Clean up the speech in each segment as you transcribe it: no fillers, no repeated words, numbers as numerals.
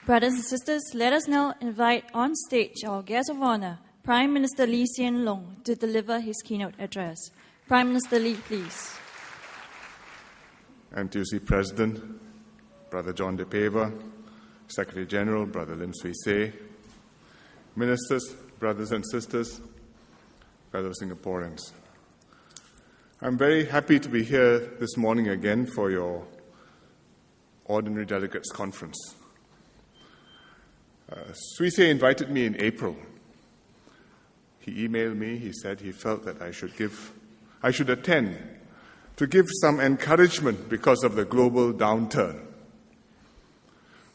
Brothers and sisters, let us now invite on stage our guest of honor, Prime Minister Lee Hsien Loong, to deliver his keynote address. Prime Minister Lee, please. NTUC President, Brother John De Peva, Secretary General, Brother Lim Swee Say, Ministers, brothers and sisters, fellow Singaporeans. I'm very happy to be here this morning again for your Ordinary Delegates Conference. Swee Say invited me in April. He emailed me, he said he felt that I should attend to give some encouragement because of the global downturn.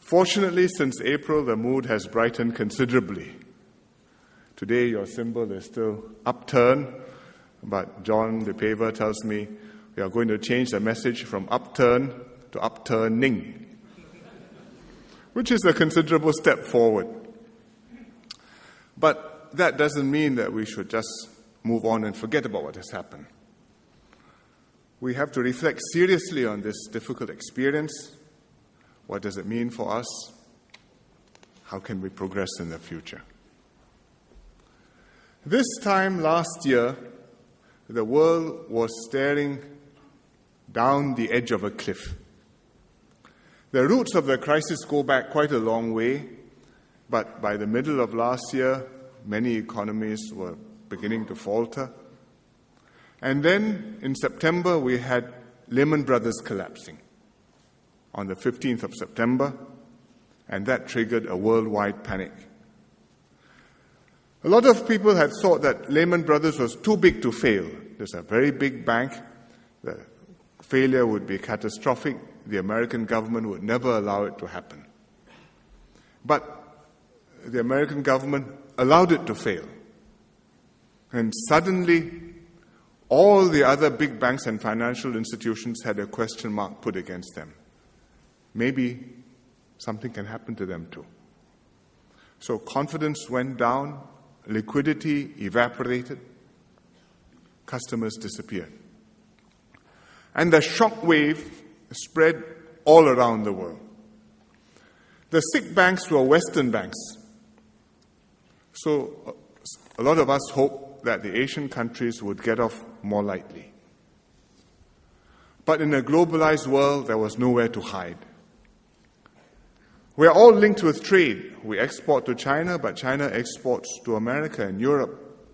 Fortunately, since April, the mood has brightened considerably. Today, your symbol is still upturn, but John De Peva tells me we are going to change the message from upturn to upturning, which is a considerable step forward. But that doesn't mean that we should just move on and forget about what has happened. We have to reflect seriously on this difficult experience. What does it mean for us? How can we progress in the future? This time last year, the world was staring down the edge of a cliff. The roots of the crisis go back quite a long way, but by the middle of last year, many economies were beginning to falter. And then in September, we had Lehman Brothers collapsing on the 15th of September, and that triggered a worldwide panic. A lot of people had thought that Lehman Brothers was too big to fail. There's a very big bank. The failure would be catastrophic. The American government would never allow it to happen. But the American government allowed it to fail. And suddenly, all the other big banks and financial institutions had a question mark put against them. Maybe something can happen to them too. So confidence went down, liquidity evaporated, customers disappeared. And the shock wave spread all around the world. The sick banks were Western banks. So a lot of us hoped that the Asian countries would get off more lightly. But in a globalized world, there was nowhere to hide. We are all linked with trade. We export to China, but China exports to America and Europe.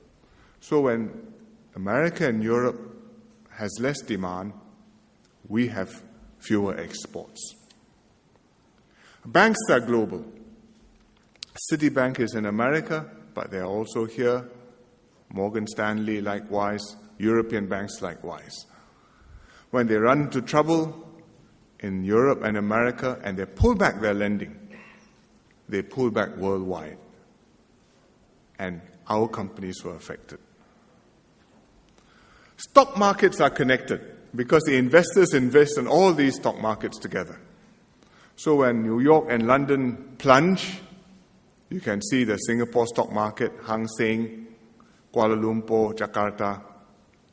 So when America and Europe has less demand, we have fewer exports. Banks are global. Citibank is in America, but they are also here. Morgan Stanley likewise, European banks likewise. When they run into trouble in Europe and America and they pull back their lending, they pull back worldwide. And our companies were affected. Stock markets are connected because the investors invest in all these stock markets together. So when New York and London plunge, you can see the Singapore stock market, Hang Seng, Kuala Lumpur, Jakarta,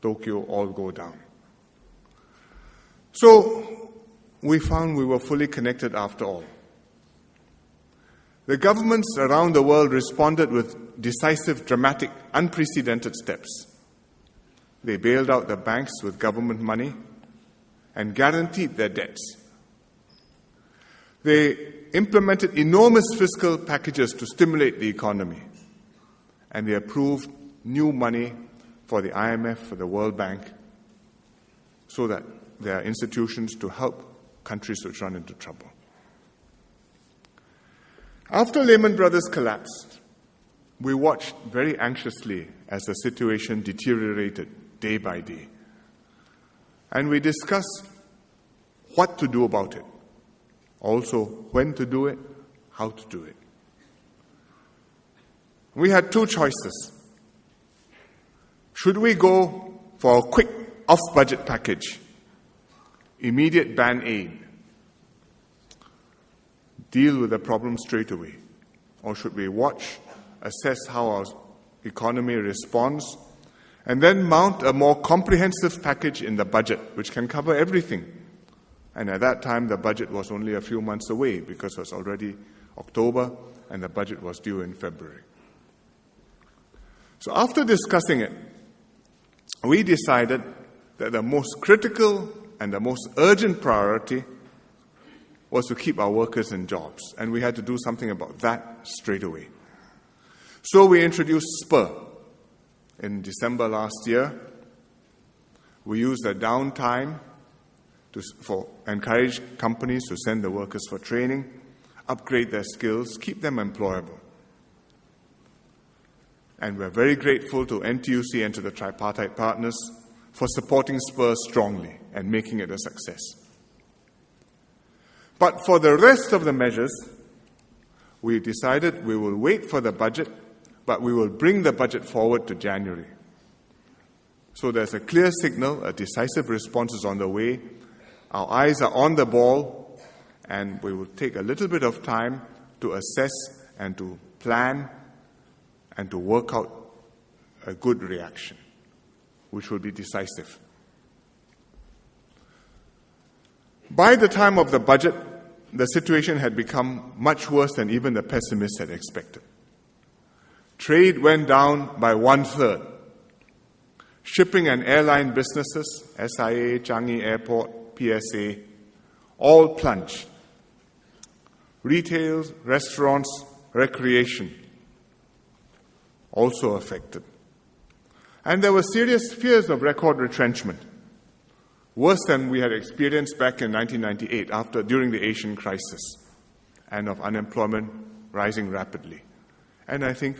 Tokyo all go down. So we found we were fully connected after all. The governments around the world responded with decisive, dramatic, unprecedented steps. They bailed out the banks with government money and guaranteed their debts. They implemented enormous fiscal packages to stimulate the economy. And they approved new money for the IMF, for the World Bank, so that there are institutions to help countries which run into trouble. After Lehman Brothers collapsed, we watched very anxiously as the situation deteriorated day by day. And we discussed what to do about it. Also, when to do it, how to do it. We had two choices. Should we go for a quick off-budget package, immediate ban aid, deal with the problem straight away? Or should we watch, assess how our economy responds, and then mount a more comprehensive package in the budget, which can cover everything? And at that time, the budget was only a few months away because it was already October, and the budget was due in February. So after discussing it, we decided that the most critical and the most urgent priority was to keep our workers in jobs, and we had to do something about that straight away. So we introduced SPUR in December last year. We used the downtime to encourage companies to send the workers for training, upgrade their skills, keep them employable. And we're very grateful to NTUC and to the tripartite partners for supporting SPUR strongly and making it a success. But for the rest of the measures, we decided we will wait for the budget, but we will bring the budget forward to January. So there's a clear signal, a decisive response is on the way. Our eyes are on the ball, and we will take a little bit of time to assess and to plan and to work out a good reaction, which will be decisive. By the time of the budget, the situation had become much worse than even the pessimists had expected. Trade went down by 1/3. Shipping and airline businesses, SIA, Changi Airport, PSA, all plunged. Retail, restaurants, recreation also affected. And there were serious fears of record retrenchment, worse than we had experienced back in 1998 during the Asian crisis, and of unemployment rising rapidly. And I think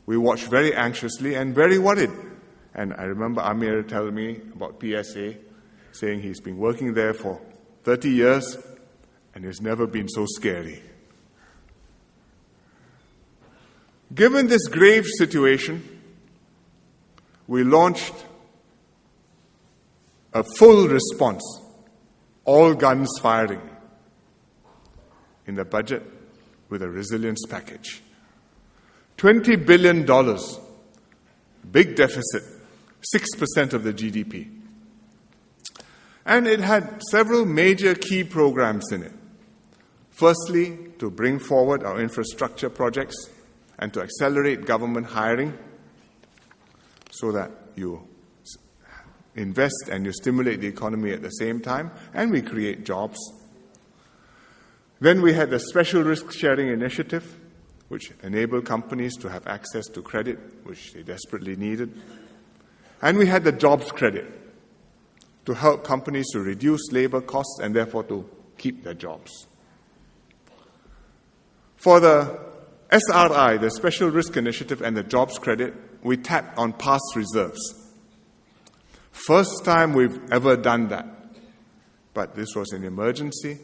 we watched very anxiously and very worried. And I remember Amir telling me about PSA, saying he's been working there for 30 years and it's never been so scary. Given this grave situation, we launched a full response, all guns firing, in the budget with a resilience package. $20 billion, big deficit, 6% of the GDP. And it had several major key programs in it. Firstly, to bring forward our infrastructure projects and to accelerate government hiring so that you invest and you stimulate the economy at the same time, and we create jobs. Then we had the Special Risk Sharing Initiative, which enabled companies to have access to credit, which they desperately needed. And we had the Jobs Credit to help companies to reduce labor costs and therefore to keep their jobs. For the SRI, the Special Risk Initiative, and the Jobs Credit, we tapped on past reserves. First time we've ever done that. But this was an emergency,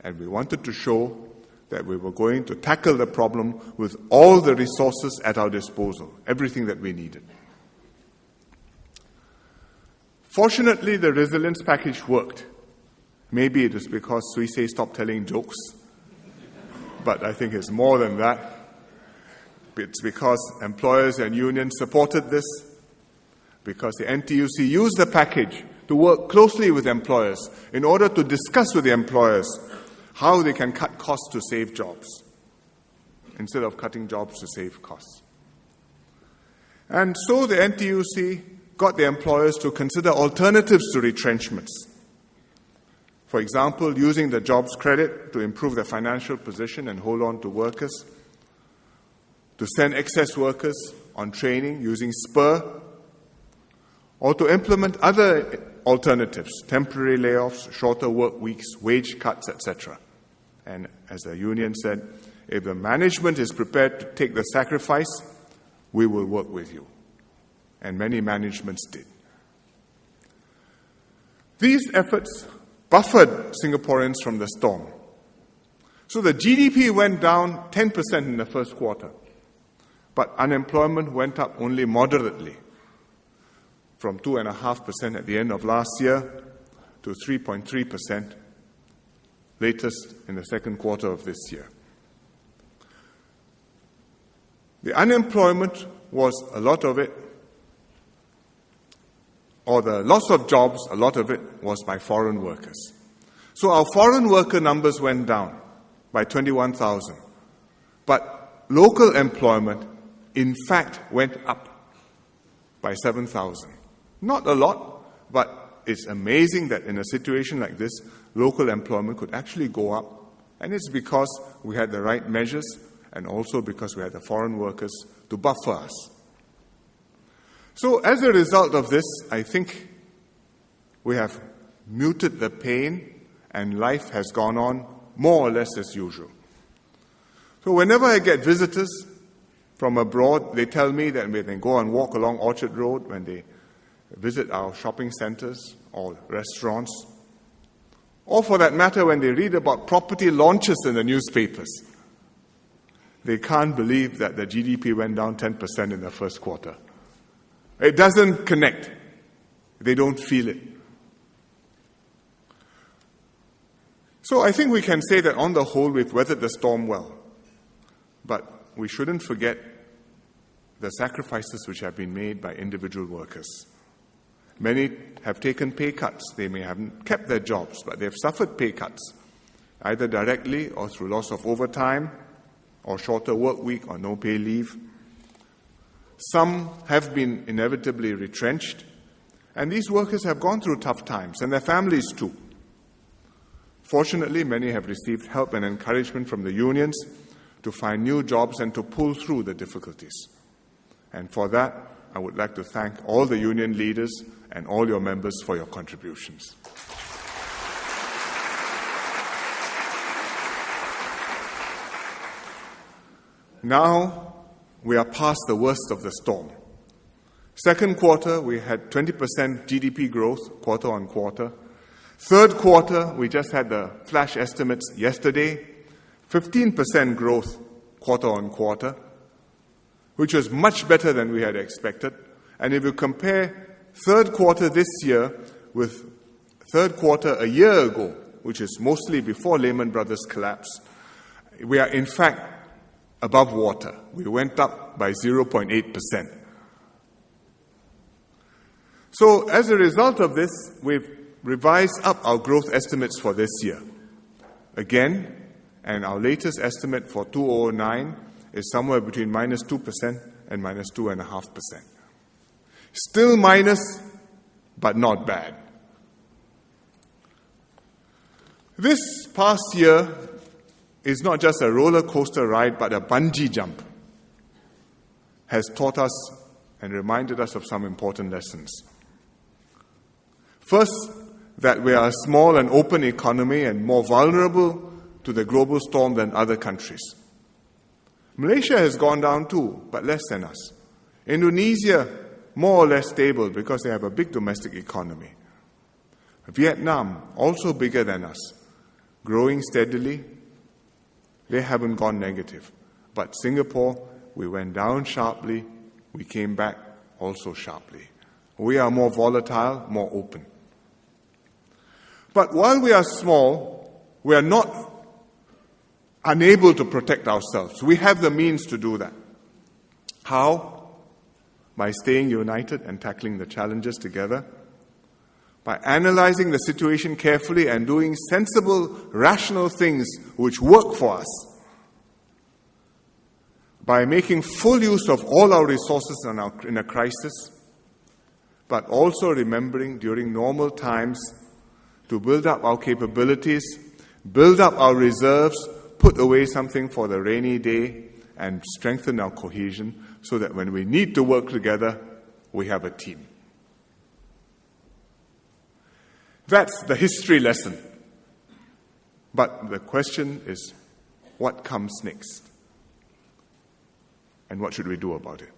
and we wanted to show that we were going to tackle the problem with all the resources at our disposal, everything that we needed. Fortunately, the resilience package worked. Maybe it was because Suisei stopped telling jokes, but I think it's more than that. It's because employers and unions supported this, because the NTUC used the package to work closely with employers in order to discuss with the employers how they can cut costs to save jobs, instead of cutting jobs to save costs. And so the NTUC got the employers to consider alternatives to retrenchments. For example, using the jobs credit to improve their financial position and hold on to workers, to send excess workers on training using SPUR, or to implement other alternatives, temporary layoffs, shorter work weeks, wage cuts, etc. And as the union said, if the management is prepared to take the sacrifice, we will work with you. And many managements did. These efforts buffered Singaporeans from the storm. So the GDP went down 10% in the first quarter, but unemployment went up only moderately, from 2.5% at the end of last year to 3.3% latest in the second quarter of this year. The unemployment was a lot of it, or the loss of jobs, a lot of it was by foreign workers. So our foreign worker numbers went down by 21,000 But local employment, in fact, went up by 7,000. Not a lot, but it's amazing that in a situation like this, local employment could actually go up. And it's because we had the right measures and also because we had the foreign workers to buffer us. So as a result of this, I think we have muted the pain and life has gone on more or less as usual. So whenever I get visitors from abroad, they tell me that when they go and walk along Orchard Road, when they visit our shopping centers or restaurants, or for that matter, when they read about property launches in the newspapers, they can't believe that the GDP went down 10% in the first quarter. It doesn't connect. They don't feel it. So I think we can say that on the whole, we've weathered the storm well. But we shouldn't forget the sacrifices which have been made by individual workers. Many have taken pay cuts. They may have kept their jobs, but they've suffered pay cuts, either directly or through loss of overtime, or shorter work week or no pay leave. Some have been inevitably retrenched, and these workers have gone through tough times, and their families too. Fortunately, many have received help and encouragement from the unions to find new jobs and to pull through the difficulties. And for that, I would like to thank all the union leaders and all your members for your contributions. Now, we are past the worst of the storm. Second quarter, we had 20% GDP growth quarter on quarter. Third quarter, we just had the flash estimates yesterday, 15% growth quarter on quarter, which was much better than we had expected. And if you compare third quarter this year with third quarter a year ago, which is mostly before Lehman Brothers collapse, we are in fact above water. We went up by 0.8%. So as a result of this, we've revised up our growth estimates for this year. Again, and our latest estimate for 2009 is somewhere between minus 2% and minus 2.5%. Still minus, but not bad. This past year is not just a roller coaster ride, but a bungee jump. Has taught us and reminded us of some important lessons. First, that we are a small and open economy and more vulnerable to the global storm than other countries. Malaysia has gone down too, but less than us. Indonesia, more or less stable because they have a big domestic economy. Vietnam, also bigger than us, growing steadily. They haven't gone negative. But Singapore, we went down sharply, we came back also sharply. We are more volatile, more open. But while we are small, we are not unable to protect ourselves. We have the means to do that. How? By staying united and tackling the challenges together. By analyzing the situation carefully and doing sensible, rational things which work for us. By making full use of all our resources in a crisis, but also remembering during normal times to build up our capabilities, build up our reserves, put away something for the rainy day, and strengthen our cohesion so that when we need to work together, we have a team. That's the history lesson. But the question is, what comes next? And what should we do about it?